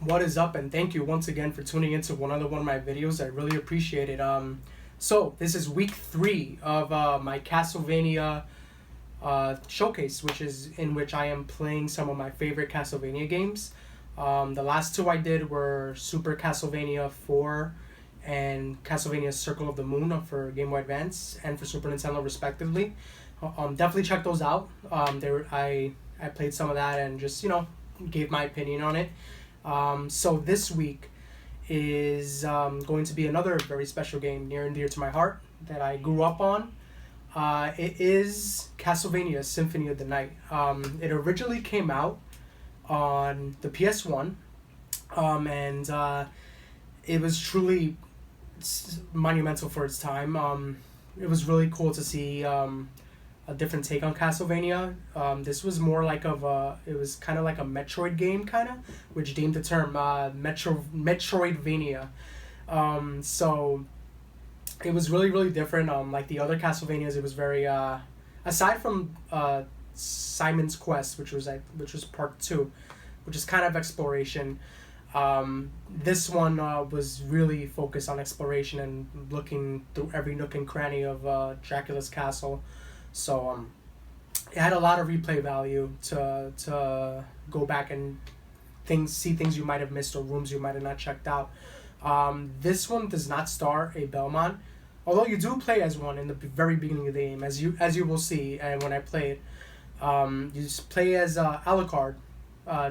What is up, and thank you once again for tuning into another one of my videos. I really appreciate it. So this is week 3 of my Castlevania showcase, in which I am playing some of my favorite Castlevania games. The last 2 I did were Super Castlevania 4 and Castlevania Circle of the Moon for Game Boy Advance and for Super Nintendo respectively. Definitely check those out. I played some of that and just gave my opinion on it. So this week is going to be another very special game near and dear to my heart that I grew up on. It is Castlevania Symphony of the Night. It originally came out on the PS1, and it was truly monumental for its time. It was really cool to see a different take on Castlevania. This was more like it was kind of like a Metroid game, which deemed the term Metroidvania. So it was really, really different. Like the other Castlevanias, it was very, aside from Simon's Quest, which was part 2, which is kind of exploration. This one was really focused on exploration and looking through every nook and cranny of Dracula's castle. So it had a lot of replay value to go back and see things you might have missed or rooms you might have not checked out. This one does not star a Belmont, although you do play as one in the very beginning of the game, as you will see. And when I play it, you just play as Alucard,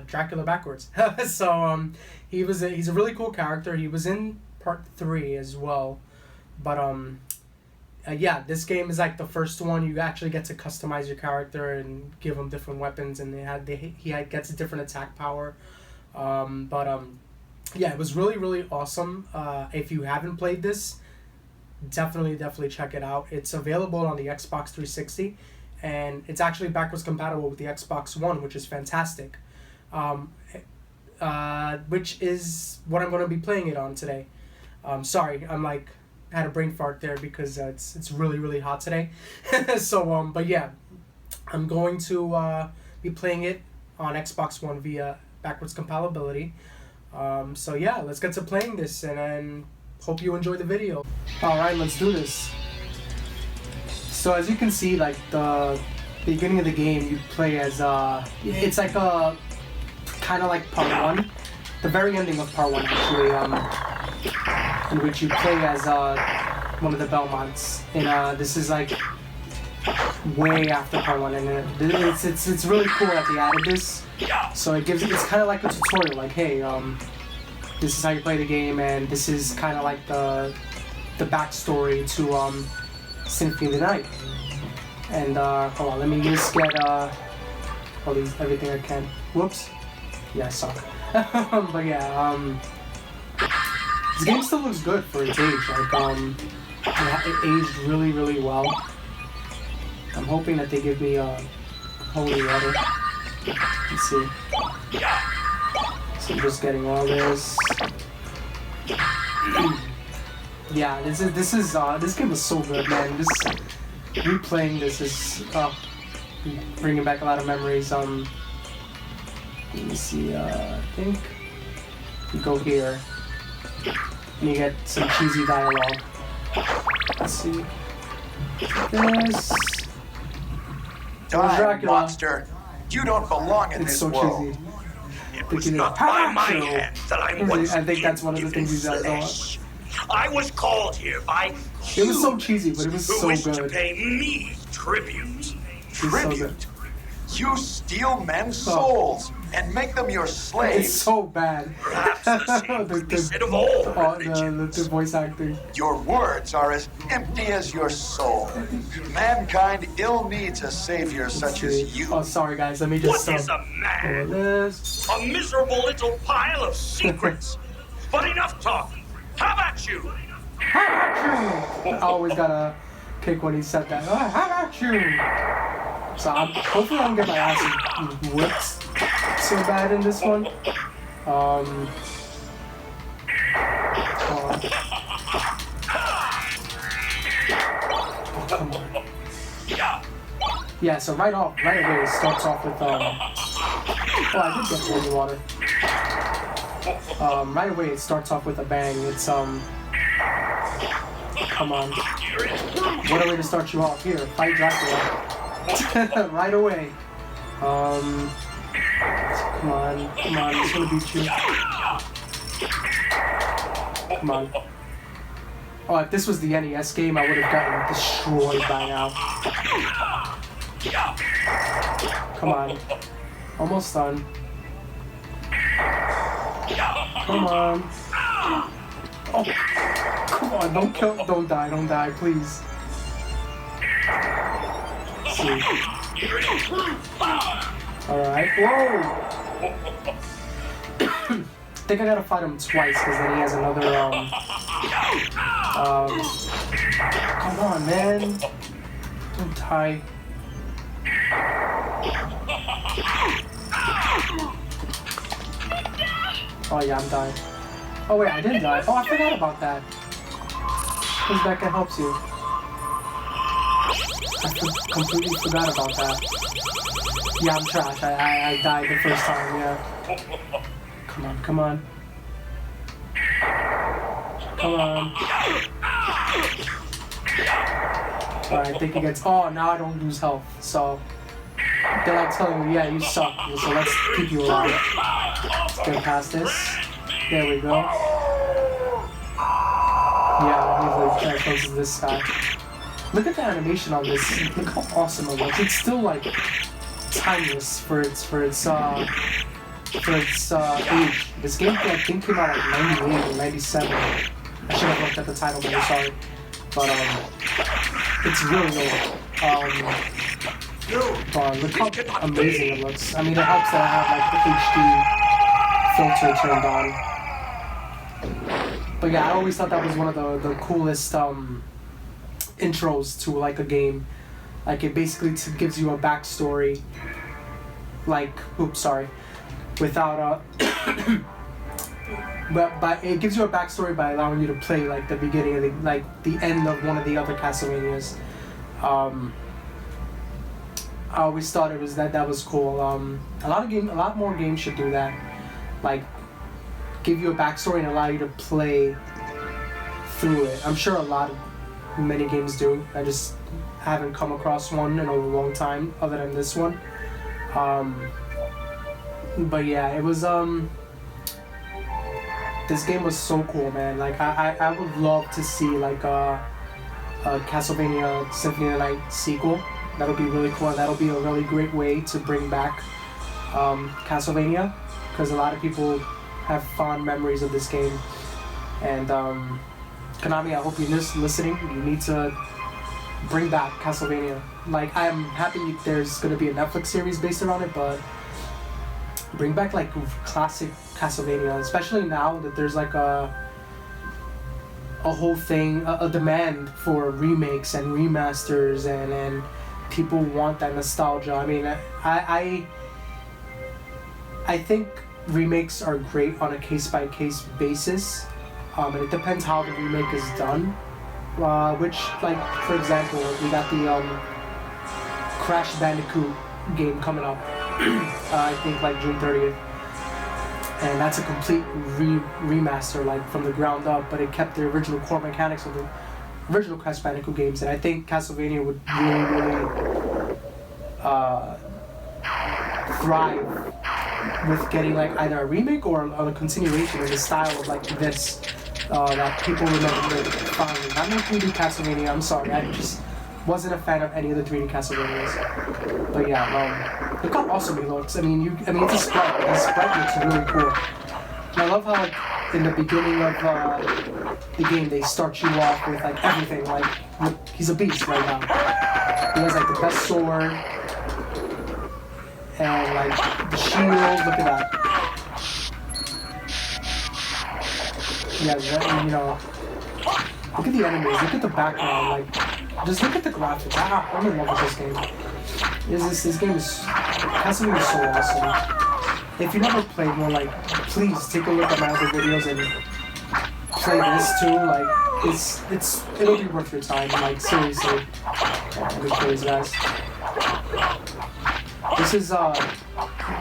Dracula backwards. So he's a really cool character. He was in part 3 as well, but yeah, this game is like the first one. You actually get to customize your character and give him different weapons, and he gets a different attack power. Yeah, it was really, really awesome. If you haven't played this, definitely check it out. It's available on the Xbox 360, and it's actually backwards compatible with the Xbox One, which is fantastic. Which is what I'm going to be playing it on today. Sorry, had a brain fart there because it's really, really hot today. So but yeah, I'm going to be playing it on Xbox One via backwards compatibility. So yeah, let's get to playing this, and then hope you enjoy the video. Alright, let's do this. So as you can see, like the beginning of the game, you play as it's like a kind of like part 1, the very ending of part 1 actually, in which you play as one of the Belmonts, and this is like way after part 1, and it's really cool that they added this. So it's kind of like a tutorial, like, hey, this is how you play the game, and this is kind of like the backstory to Symphony of the Night. And hold on, let me just get everything I can. Whoops. Yeah, I suck. But yeah, this game still looks good for its age. Like, it aged really, really well. I'm hoping that they give me holy water. Let's see. So I'm just getting all this. Yeah, this game is so good, man. Replaying this is bringing back a lot of memories. Let me see. I think you go here. And you get some cheesy dialogue. Let's see. This. Die, monster! You don't belong in this world. Cheesy. It was not by my hand that I once I think that's one of the things he says a lot. I was called here by It was so cheesy, but it was so good. to pay me tribute. Tribute? You steal men's souls and make them your slaves. It's so bad. Perhaps the same could be said of all religions. The voice acting. Your words are as empty as your soul. Mankind ill needs a savior such as you. Oh, sorry guys, let me just What is a man? A miserable little pile of secrets. But enough talking. How about you? I always gotta kick when he said that. How about you? So hopefully I don't get my ass whipped so bad in this one. Oh, come on. Yeah, so right away it starts off with oh, I did get holy water. Right away it starts off with a bang. It's come on. What a way to start you off. Here, fight Dracula. Right away. Come on, I'm just gonna beat you. Come on. Oh, if this was the NES game, I would have gotten destroyed by now. Come on. Almost done. Come on. Oh, come on, don't die, please. Let's see. Alright, whoa! I think I gotta fight him twice, because then he has another, come on, man. Don't die. Oh yeah, I'm dying. Oh wait, I didn't die. Oh, I forgot about that. Because Becca helps you. I completely forgot about that. Yeah, I'm trash. I died the first time, yeah. Come on, come on. Come on. Alright, I think he gets... Oh, now I don't lose health, so... They're like telling me, yeah, you suck, so let's keep you alive. Let's get past this. There we go. Yeah, he's like trying to close to this guy. Look at the animation on this. Look how awesome it looks. It's still like timeless for its age. This game I think came out like 98 or 97. I should have looked at the title, but I'm sorry. But it's really old. Look how amazing it looks. I mean, it helps that I have like the HD filter turned on. But yeah, I always thought that was one of the coolest intros to like a game. Like it basically gives you a backstory. Like, oops, sorry. Without but it gives you a backstory by allowing you to play like the beginning of the end of one of the other Castlevanias. I always thought it was that was cool. A lot more games should do that. Like, give you a backstory and allow you to play through it. I'm sure many games do. I just haven't come across one in a long time, other than this one. But yeah, it was this game was so cool, man. Like I would love to see like a Castlevania Symphony of the Night sequel. That'll be really cool, and that'll be a really great way to bring back Castlevania, because a lot of people have fond memories of this game. And Konami, I hope you're listening. You need to bring back Castlevania. Like, I'm happy there's gonna be a Netflix series based around it, but bring back like classic Castlevania, especially now that there's like a whole thing, a demand for remakes and remasters, and people want that nostalgia. I mean, I think remakes are great on a case-by-case basis, and it depends how the remake is done. Which, like, for example, we got the Crash Bandicoot game coming up, I think like June 30th. And that's a complete remaster, like from the ground up, but it kept the original core mechanics of the original Crash Bandicoot games. And I think Castlevania would really thrive with getting like either a remake or a continuation in the style of like this that people remember fondly. Not in 3D Castlevania, I'm sorry, I just wasn't a fan of any of the 3D Castlevanias. But yeah, look how awesome he looks. I mean, it's a sprite. The sprite looks really cool. And I love how like in the beginning of the game they start you off with like everything. Like, look, he's a beast right now. He has like the best sword and like the shield. Look at that. Yeah, you know. Look at the enemies. Look at the background. Like, just look at the graphics. I'm in love with this game. This game is Castlevania is so awesome. If you never played one, like, please take a look at my other videos and play this too. Like, it'll be worth your time. Like, seriously. Let me play these guys. This is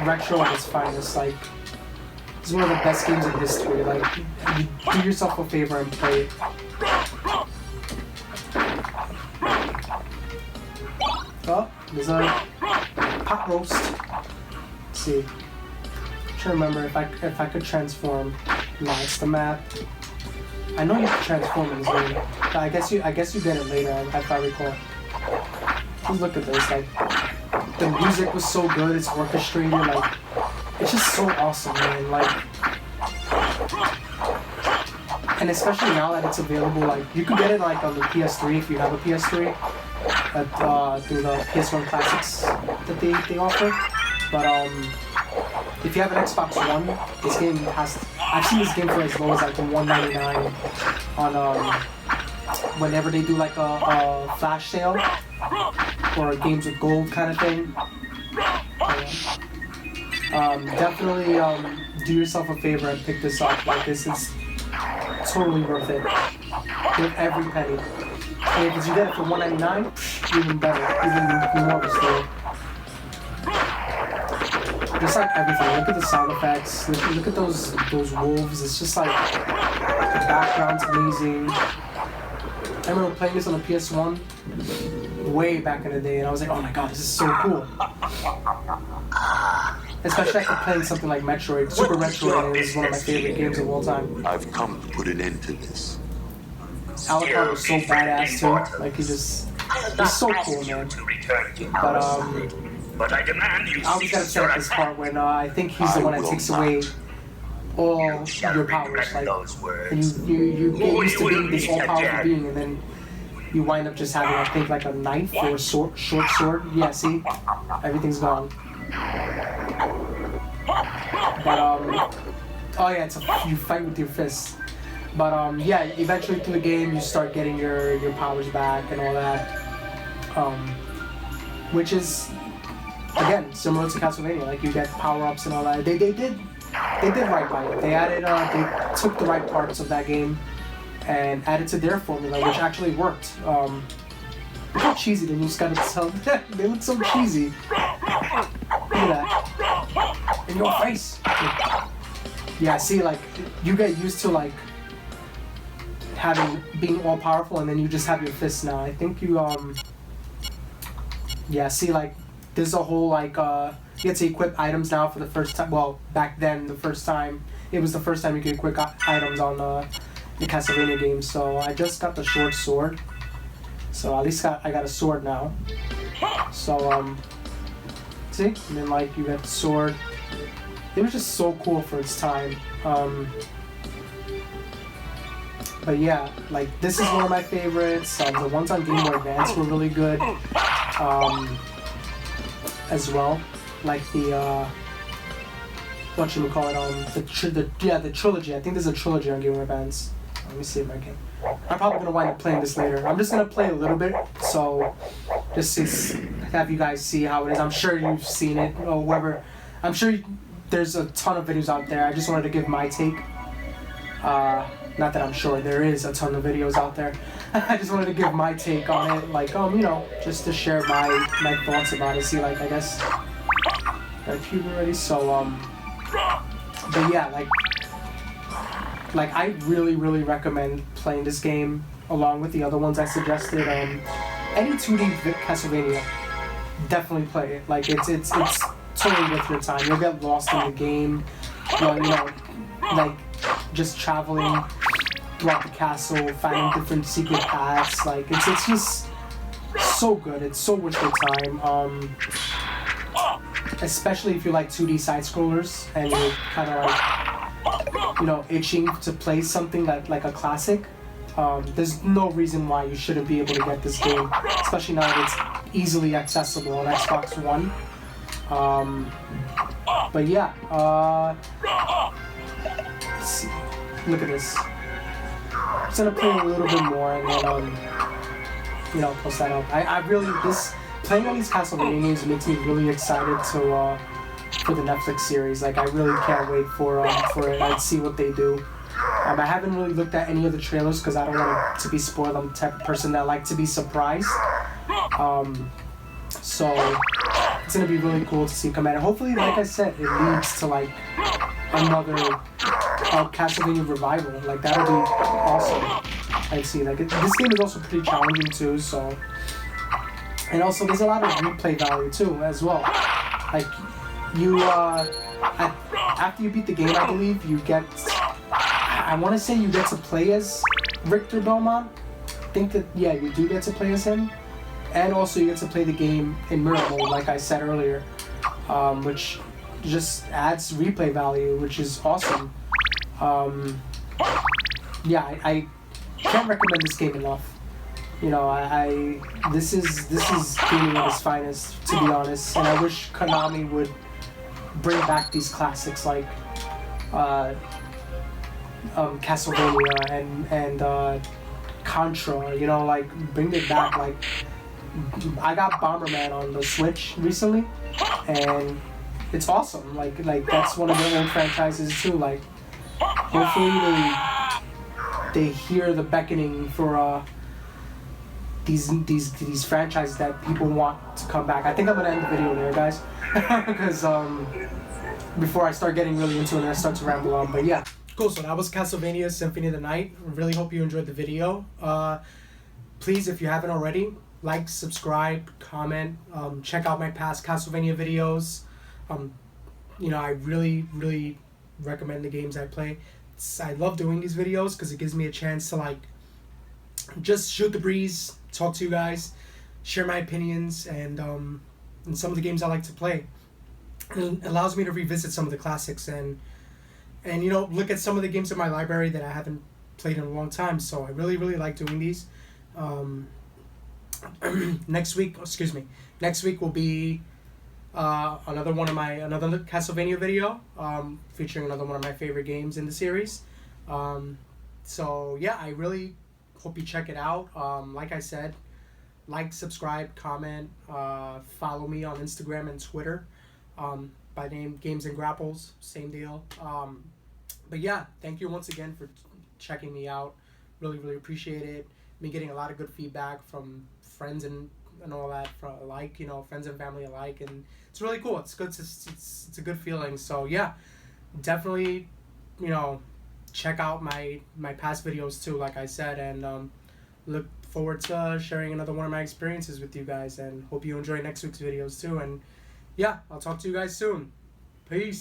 retro at its finest. Like, It's one of the best games in history. Like, you do yourself a favor and play it. Oh, there's a pot roast. Let's see. I'm trying to remember if I could transform. No, it's the map. I know you can transform in this game. I guess you get it later, if I recall. Just look at this, like, the music was so good, it's orchestrated, like, it's just so awesome, man, like, and especially now that it's available, like, you can get it, like, on the PS3 if you have a PS3, through the PS1 Classics that they offer, but, if you have an Xbox One, this game I've seen this game for as low as, like, $199 on, whenever they do, like, a flash sale, or games with gold kind of thing. Definitely do yourself a favor and pick this up. Like, this is totally worth it. With every penny. And if you get it for $199, even better, even more of a steal. Just like everything. Look at the sound effects. Look at those wolves. It's just like the background's amazing. I remember playing this on the PS1 way back in the day, and I was like, oh my god, this is so cool. Especially after playing something like Metroid. Super Metroid is one of my favorite games of all time. I've come to put an end to this. Alucard was so badass too. Like, he's so cool, man. But I demand you I always gotta say at this part when I think he's the one that takes away all your powers. Like, and you get used to being this all-powerful being, and then you wind up just having, I think, like a knife or a short sword. Yeah, see? Everything's gone. But, oh yeah, you fight with your fists. But, yeah, eventually through the game, you start getting your powers back and all that. Which is, again, similar to Castlevania. Like, you get power-ups and all that. They did right by it. They added, they took the right parts of that game and added to their formula, which actually worked. Look how cheesy they just gotta tell. They look so cheesy. Look at that. In your face. Yeah, see, like, you get used to, like, being all powerful, and then you just have your fists now. I think you, yeah, see, like, there's a whole, like, you get to equip items now for the first time. Well, back then, it was the first time you could equip items on the Castlevania games. So I just got the short sword. So at least I got a sword now. So, see? And then, like, you got the sword. It was just so cool for its time. But yeah, like, this is one of my favorites. The ones on Game Boy Advance were really good. As well. Like the, the trilogy. I think there's a trilogy on Game Boy Advance. Let me see if I can. I'm probably gonna wind up playing this later. I'm just gonna play a little bit, so just to have you guys see how it is. I'm sure you've seen it, or whoever. I'm sure there's a ton of videos out there. I just wanted to give my take. Not that I'm sure there is a ton of videos out there. I just wanted to give my take on it, like, you know, just to share my thoughts about it. See, like, I guess got a cube already. So, but yeah, like I really recommend playing this game along with the other ones I suggested. Any 2D Castlevania, definitely play it. Like, it's totally worth your time. You'll get lost in the game. You know, like, just traveling throughout the castle, finding different secret paths. Like, it's just so good. It's so worth your time. Especially if you like 2D side scrollers and you're kind of like, you know, itching to play something like a classic. There's no reason why you shouldn't be able to get this game, especially now that it's easily accessible on Xbox One. But yeah, let's see. Look at this. I'm just gonna play a little bit more and then, you know, post that up. Playing all these Castlevania games makes me really excited for the Netflix series. Like, I really can't wait for it. I'd see what they do. I haven't really looked at any of the trailers because I don't want to be spoiled. I'm the type of person that like to be surprised. So it's gonna be really cool to see come out. And hopefully, like I said, it leads to, like, another Castlevania revival. Like that'll be awesome. I see. Like this game is also pretty challenging too. So, and also there's a lot of replay value too as well. Like you, after you beat the game, I believe you get. I want to say you get to play as Richter Belmont. I think that you do get to play as him, and also you get to play the game in mirror mode, like I said earlier, which just adds replay value, which is awesome. I can't recommend this game enough. You know, this is gaming at its finest, to be honest, and I wish Konami would bring back these classics like Castlevania and Contra. You know, like bring it back. Like I got Bomberman on the Switch recently, and it's awesome. Like that's one of their own franchises too. Like hopefully they hear the beckoning for these franchises that people want to come back. I think I'm gonna end the video there, guys, because before I start getting really into it and I start to ramble on. But yeah, cool. So that was Castlevania Symphony of the Night. Really hope you enjoyed the video. Please, if you haven't already, like, subscribe, comment, check out my past Castlevania videos. You know, I really recommend the games I play. I love doing these videos because it gives me a chance to like just shoot the breeze, talk to you guys, share my opinions, and some of the games I like to play. It allows me to revisit some of the classics and you know, look at some of the games in my library that I haven't played in a long time. So I really like doing these. Next week will be another Castlevania video, featuring another one of my favorite games in the series. So yeah, I really hope you check it out. Like I said, like, subscribe, comment, follow me on Instagram and Twitter, by name Games and Grapples, same deal. But yeah, thank you once again for checking me out. Really appreciate it. Me getting a lot of good feedback from friends and all that, from alike, you know, friends and family alike, and it's really cool. It's good. It's a good feeling. So yeah, definitely, you know, check out my past videos too, like I said, and look forward to sharing another one of my experiences with you guys, and hope you enjoy next week's videos too. And yeah, I'll talk to you guys soon. Peace.